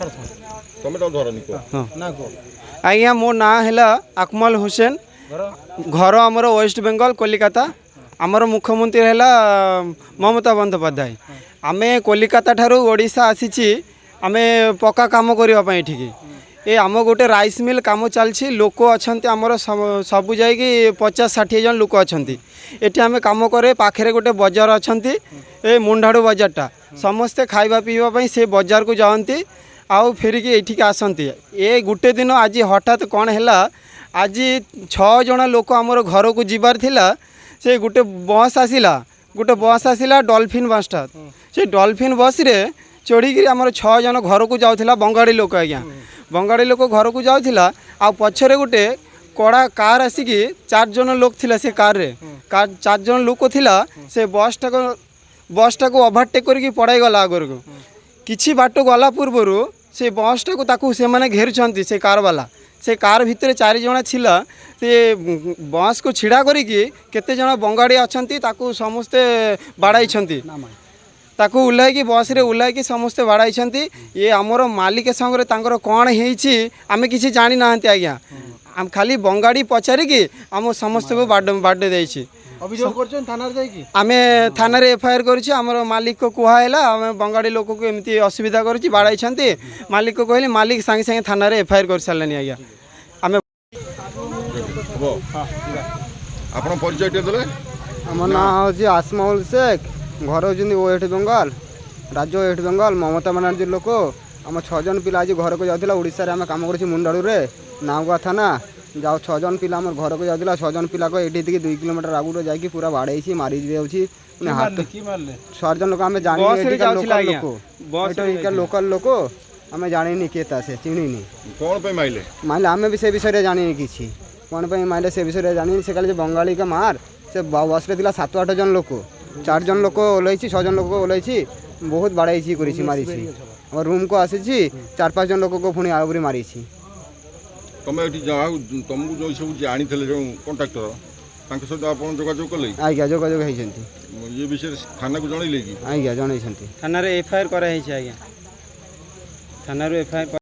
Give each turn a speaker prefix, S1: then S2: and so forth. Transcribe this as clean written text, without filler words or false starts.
S1: ତମେ ତ ଧରନି କହ
S2: ନା କହ ଆଜ୍ଞା मो ना है अकमल हुसैन घर आमर वेस्ट बेंगल कोलिकाता आमर मुख्यमंत्री है ममता बंदोपाध्याय आमे कोलिकाता ठारू ओडिशा आसीची आमे पक्का काम करने ये ये आम गोटे राइस मिल काम चलती लोक अच्छा आमर सबू जा 50-60 जन लोक अच्छा ये आम कम करे पाखे गोटे बजार अच्छा ये मुंडाड़ू बजारटा समस्ते खाଇବା पीवाई से बजार को जाती आउ फेरिकी ये आसती ये गोटे दिन आज हठात कौन है आज 6 जन लोक आमर घर को जीवार थिला से गोटे बस आसला डॉल्फिन बसटा से डॉल्फिन बस रे चढ़ी आमर 6 जन घर को जाऊला बंगाड़ी लोक आज्ञा बंगाड़ी लोक घर को जाऊला आ पछरे गोटे कड़ा कार आसिकी 4 जन लोक थिला से कार रे 4 जन लोक थिला से बसटा को ओभरटेक करके पड़ाई गला आगर को किछि बाट गला पूर्वर से बसटा को ताकू से माने घेरुछंती से कार वाला से कार भितर 4 जन छिला से बस को छिड़ा करिकी केते जन बंगाड़ी अछंती ताकू समस्ते बाड़ाइछंती ताकू उल्लाइकी बस रे उल्लाइकी समस्ते बाड़ाइछंती ये आमर मालिक संगे तांकर कौन हेइछि आमे किछि जानि नाहंती आज्ञा आम खाली बंगाड़ी पचारिकी आम समस्त को बाडे देइछि
S3: अभियोग करछन थाना रे जाईकी
S2: आमे थाना रे एफआईआर करिछि हमर मालिक को कुहाइला आमे बंगाड़ी लोक को एमती असुविधा करिछि बाड़ाइछंती मालिक को कहले मालिक संगे संगे थाना रे एफआईआर कर सारलेनी आज्ञा आमे
S1: आपण परिचय टे देले
S4: हमर नाम होछि आसमाउल शेख घर होछिन वेस्ट बेंगल राज्य वेस्ट बेंगल ममता बनर्जी लोक आम 6 जन पिला आज घर को जाउथिला ओडिसा रे आम काम करछि मुंडाड़ू रे नावगा थाना जाओ 6 जन पिला हमर घर को जाउथिला 6 जन पिला को एठी 2 किलोमीटर आगु जाई पूरा बाड़ेछि मारी देउछि ने हाथ
S3: की मारले
S4: 6 जन लोक हमें जानि एठी का लोकल लोक हमें जानिनी केता से चिनिनी
S1: कोन पे माइले
S4: हमें भी से विषय रे जानिनी किछि कोन पे माइले से विषय रे जानिनी से काले बंगाली का मार से बस रे दिला 7-8 जन लोक 4 जन लोक ओलैछि 6 जन लोक ओलैछि बहुत बाड़ाइछि करिछि मारिछि और रूम को आसीछि 4-5 जन लोक को पुणी आउरी मारिछि
S1: तमे एठी जाऊ तुमको जो सब जानी थले जो कांट्रैक्टर तांके सहित आपण जोगाजोग कले
S4: आज्ञा जोगाजोग हेइछंती
S1: ये विषय थाना को जणैले कि
S4: आज्ञा जणैछंती
S2: थाना रे एफआईआर करा हेछि आज्ञा थाना रे एफआईआर